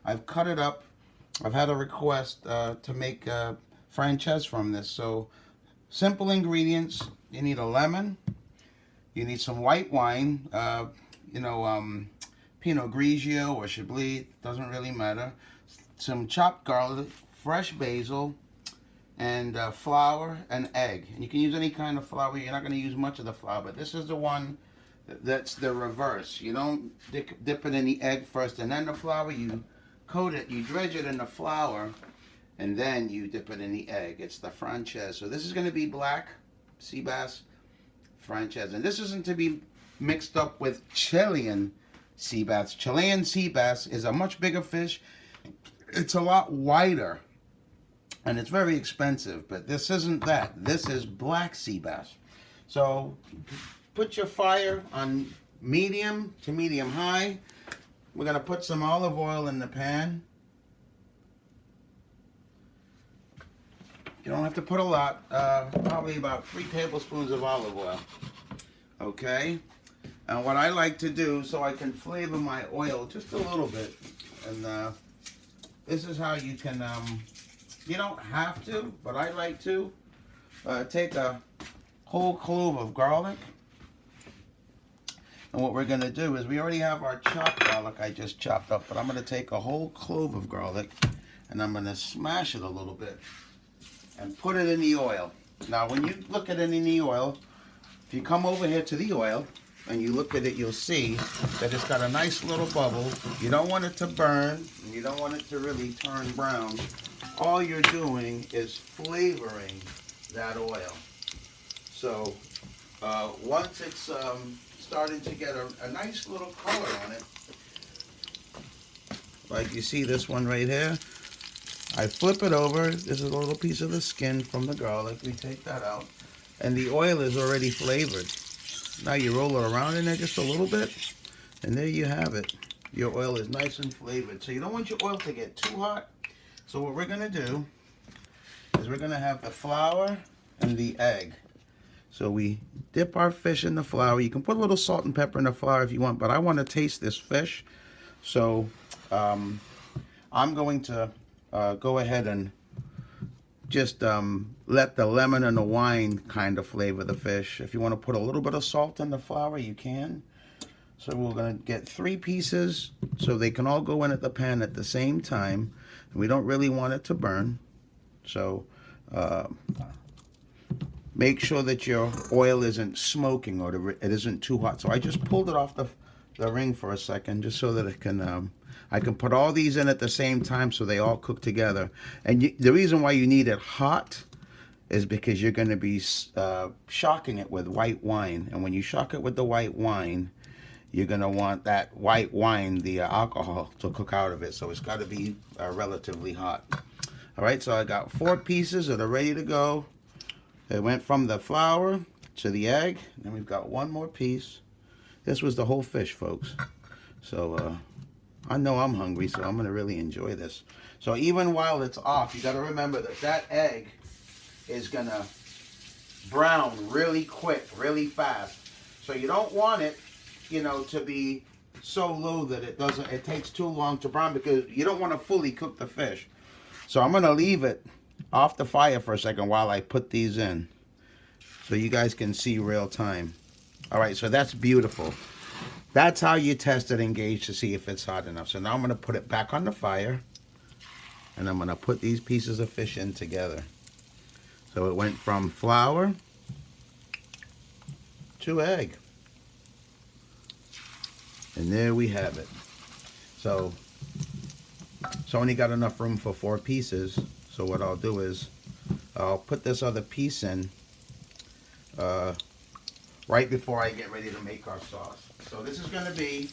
I've cut it up. I've had a request to make franchise from this. So simple ingredients. You need a lemon. You need some white wine. You know, Pinot Grigio or Chablis. Doesn't really matter. Some chopped garlic, fresh basil, and flour and egg. And you can use any kind of flour. You're not going to use much of the flour, but this is the one that's the reverse. You don't dip it in the egg first and then the flour. You coat it, you dredge it in the flour, and then you dip it in the egg. It's the franchise. So this is going to be black sea bass franchise. And this isn't to be mixed up with Chilean sea bass. Chilean sea bass is a much bigger fish. It's a lot wider. And it's very expensive, but this isn't that. This is black sea bass. So put your fire on medium to medium high. We're going to put some olive oil in the pan. You don't have to put a lot, probably about 3 tablespoons of olive oil. Okay? And what I like to do, so I can flavor my oil just a little bit, and this is how you can, you don't have to, but I like to take a whole clove of garlic. And what we're going to do is, we already have our chopped garlic I just chopped up, but I'm going to take a whole clove of garlic and I'm going to smash it a little bit and put it in the oil. Now when you look at it in the oil, if you come over here to the oil and you look at it, you'll see that it's got a nice little bubble. You don't want it to burn, and you don't want it to really turn brown. All you're doing is flavoring that oil. So once it's starting to get a nice little color on it, like you see this one right here, I flip it over. This is a little piece of the skin from the garlic. We take that out, and the oil is already flavored. Now you roll it around in there just a little bit, and there you have it. Your oil is nice and flavored. So you don't want your oil to get too hot. So what we're going to do is we're going to have the flour and the egg. So we dip our fish in the flour. You can put a little salt and pepper in the flour if you want, but I want to taste this fish. So I'm going to go ahead and just let the lemon and the wine kind of flavor the fish. If you want to put a little bit of salt in the flour, you can. So we're going to get 3 pieces so they can all go in at the pan at the same time. We don't really want it to burn. So make sure that your oil isn't smoking or it isn't too hot. So I just pulled it off the ring for a second just so that it can, I can put all these in at the same time so they all cook together. And the reason why you need it hot is because you're going to be shocking it with white wine. And when you shock it with the white wine, you're going to want that white wine, the alcohol, to cook out of it. So it's got to be relatively hot. All right, so I got 4 pieces that are ready to go. It went from the flour to the egg. And we've got 1 more piece. This was the whole fish, folks. So I know I'm hungry, so I'm going to really enjoy this. So even while it's off, you got to remember that that egg is going to brown really quick, really fast. So you don't want it, you know, to be so low that it takes too long to brown, because you don't want to fully cook the fish. So I'm going to leave it off the fire for a second while I put these in, so you guys can see real time. All right, so that's beautiful. That's how you test it and gauge to see if it's hot enough. So now I'm going to put it back on the fire, and I'm going to put these pieces of fish in together. So it went from flour to egg. And there we have it. So it's only got enough room for 4 pieces. So what I'll do is I'll put this other piece in right before I get ready to make our sauce. So this is going to be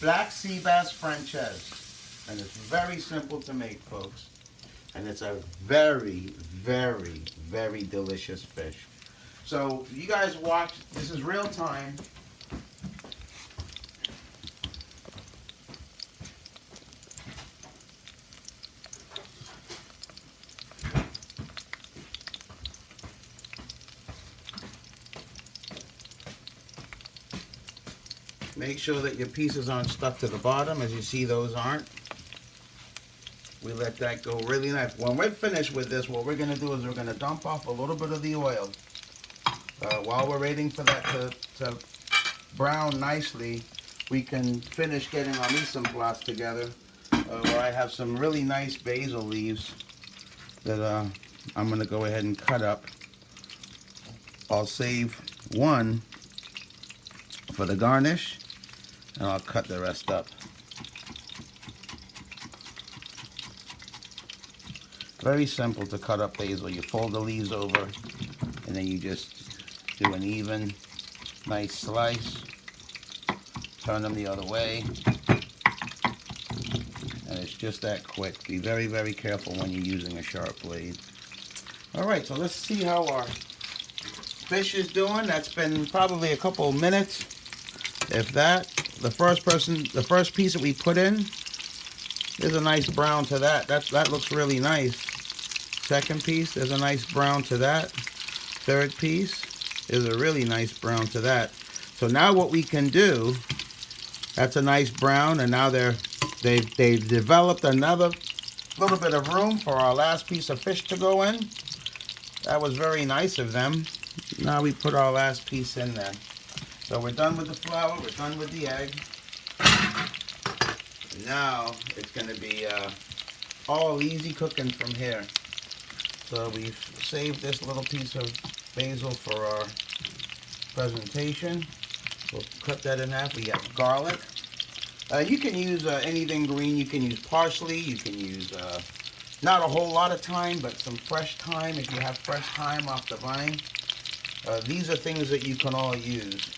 black sea bass franchise, and it's very simple to make, folks. And it's a very, very, very delicious fish. So you guys watch. This is real time. Make sure that your pieces aren't stuck to the bottom. As you see, those aren't. We let that go really nice. When we're finished with this, what we're going to do is we're going to dump off a little bit of the oil. While we're waiting for that to brown nicely, we can finish getting our mise en place together. Where I have some really nice basil leaves that I'm going to go ahead and cut up. I'll save one for the garnish, and I'll cut the rest up. Very simple to cut up basil. You fold the leaves over, and then you just do an even, nice slice. Turn them the other way. And it's just that quick. Be very, very careful when you're using a sharp blade. Alright, so let's see how our fish is doing. That's been probably a couple of minutes, if that. The first piece that we put in, there's a nice brown to that. That looks really nice. Second piece, there's a nice brown to that. Third piece is a really nice brown to that. So now what we can do, that's a nice brown, and now they've developed another little bit of room for our last piece of fish to go in. That was very nice of them. Now we put our last piece in there. So we're done with the flour, we're done with the egg. Now it's going to be all easy cooking from here. So we've saved this little piece of basil for our presentation. We'll cut that in half. We got garlic. You can use anything green. You can use parsley. You can use not a whole lot of thyme, but some fresh thyme if you have fresh thyme off the vine. These are things that you can all use.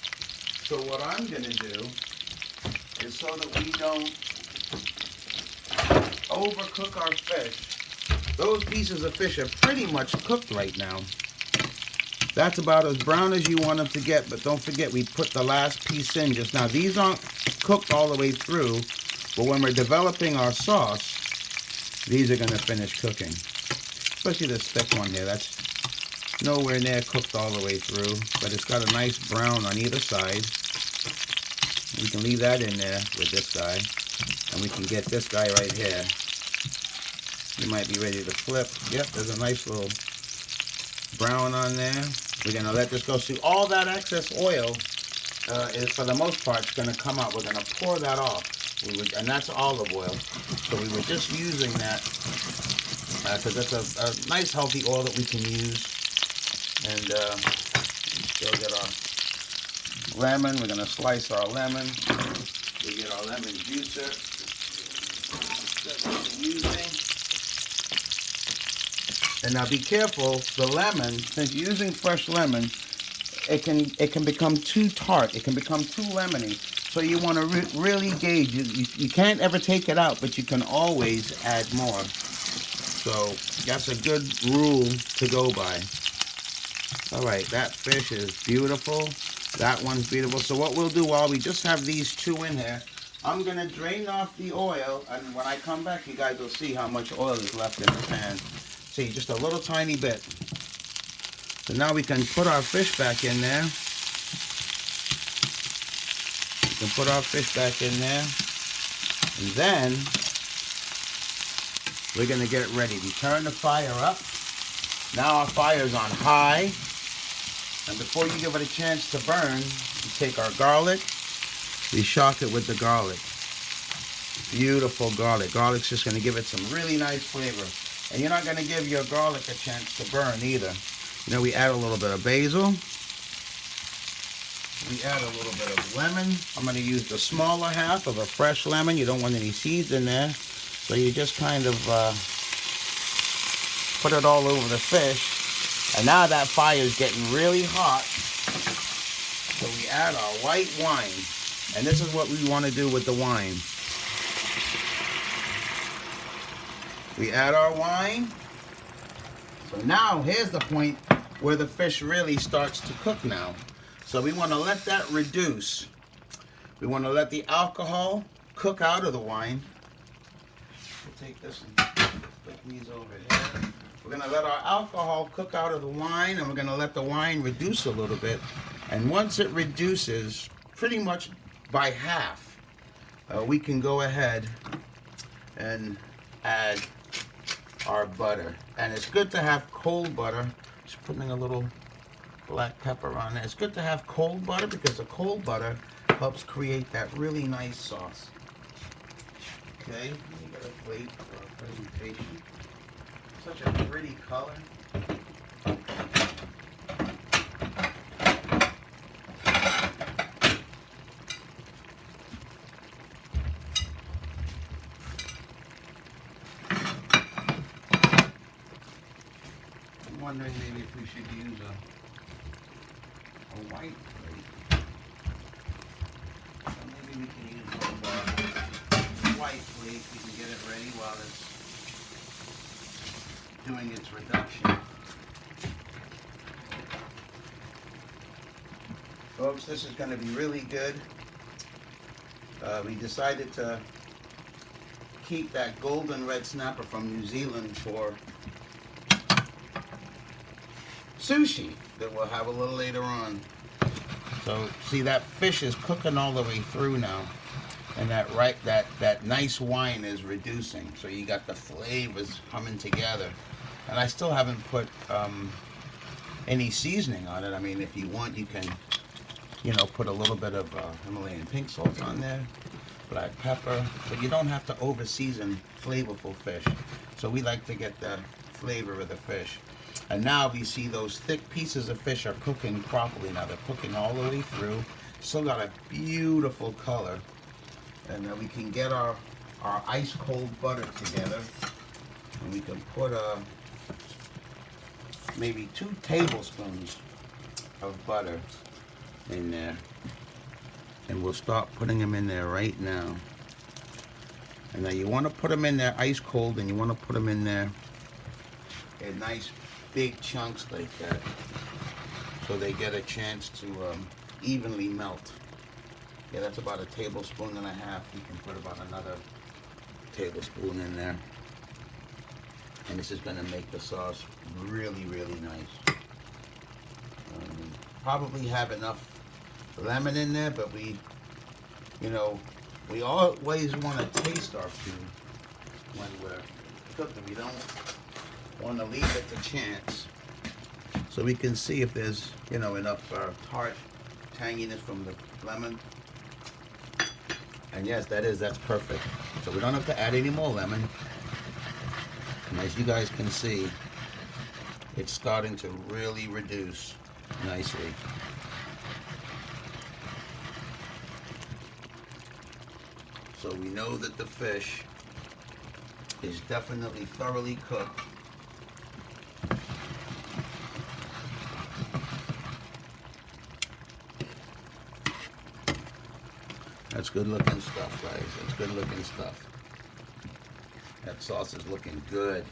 So what I'm going to do is, so that we don't overcook our fish, those pieces of fish are pretty much cooked right now. That's about as brown as you want them to get, but don't forget we put the last piece in just now. These aren't cooked all the way through, but when we're developing our sauce, these are going to finish cooking. Especially this thick one here, that's nowhere near cooked all the way through, but it's got a nice brown on either side. We can leave that in there with this guy, and we can get this guy right here. You might be ready to flip. Yep, there's a nice little brown on there. We're going to let this go. See, all that excess oil is, for the most part, it's going to come out. We're going to pour that off. And that's olive oil. So we were just using that because that's a nice healthy oil that we can use. And still get our lemon. We're going to slice our lemon. We get our lemon juicer that we're using. And now be careful, the lemon, since you're using fresh lemon, it can become too tart. It can become too lemony. So you want to really gauge. You can't ever take it out, but you can always add more. So that's a good rule to go by. All right, that fish is beautiful. That one's beautiful. So what we'll do while we just have these two in here, I'm going to drain off the oil, and when I come back, you guys will see how much oil is left in the pan. See, just a little tiny bit. So now we can put our fish back in there. We can put our fish back in there. And then we're going to get ready. We turn the fire up. Now our fire's on high. And before you give it a chance to burn, we take our garlic. We shock it with the garlic. Beautiful garlic. Garlic's just going to give it some really nice flavor. And you're not going to give your garlic a chance to burn either. You know, we add a little bit of basil. We add a little bit of lemon. I'm going to use the smaller half of a fresh lemon. You don't want any seeds in there. So you just kind of put it all over the fish. And now that fire is getting really hot. So we add our white wine. And this is what we want to do with the wine. We add our wine. So now here's the point where the fish really starts to cook now. So we want to let that reduce. We want to let the alcohol cook out of the wine. We'll take this and put these over here. We're going to let our alcohol cook out of the wine, and we're going to let the wine reduce a little bit. And once it reduces pretty much by half, we can go ahead and add our butter. And it's good to have cold butter. Just putting a little black pepper on there. It's good to have cold butter because the cold butter helps create that really nice sauce. Okay, we got a plate for our presentation. Such a pretty color. I'm wondering maybe if we should use a white plate. Or maybe we can use one of our white plate. We can get it ready while it's doing its reduction. Folks, this is going to be really good. We decided to keep that golden red snapper from New Zealand for sushi that we'll have a little later on. So see, that fish is cooking all the way through now, and that nice wine is reducing. So you got the flavors coming together, and I still haven't put any seasoning on it. I mean, if you want, you can, you know, put a little bit of Himalayan pink salt on there, black pepper, but you don't have to over season flavorful fish. So we like to get the flavor of the fish. And now we see those thick pieces of fish are cooking properly. Now they're cooking all the way through. Still got a beautiful color. And then we can get our ice cold butter together. And we can put maybe 2 tablespoons of butter in there. And we'll start putting them in there right now. And now you want to put them in there ice cold, and you want to put them in there in nice big chunks like that, so they get a chance to evenly melt. Yeah, that's about 1.5 tablespoons. You can put about another tablespoon in there, and this is going to make the sauce really, really nice. Probably have enough lemon in there, but we always want to taste our food when we're cooking. We don't want to leave it to chance. So we can see if there's, enough tart tanginess from the lemon. And yes, that's perfect. So we don't have to add any more lemon. And as you guys can see, it's starting to really reduce nicely. So we know that the fish is definitely thoroughly cooked. That's good looking stuff, guys. That's good looking stuff. That sauce is looking good.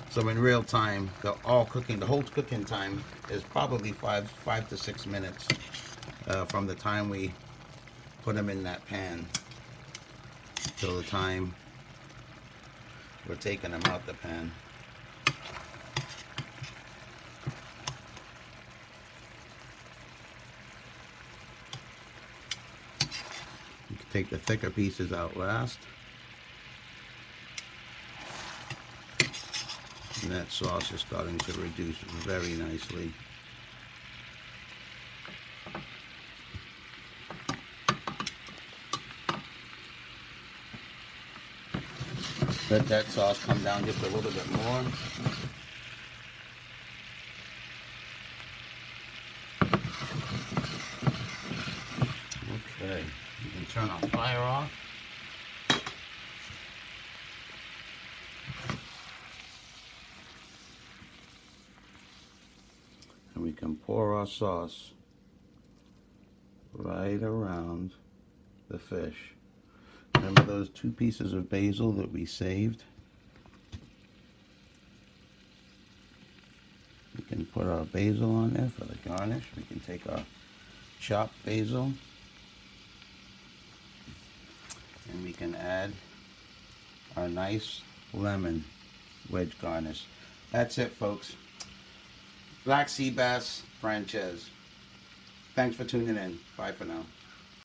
So in real time, the whole cooking time is probably 5 to 6 minutes from the time we put them in that pan till the time we're taking them out the pan. You can take the thicker pieces out last. And that sauce is starting to reduce very nicely. Let that sauce come down just a little bit more. Okay, you can turn our fire off. And we can pour our sauce right around the fish. Remember those 2 pieces of basil that we saved? We can put our basil on there for the garnish. We can take our chopped basil and we can add our nice lemon wedge garnish. That's it, folks. Black sea bass franchise. Thanks for tuning in. Bye for now.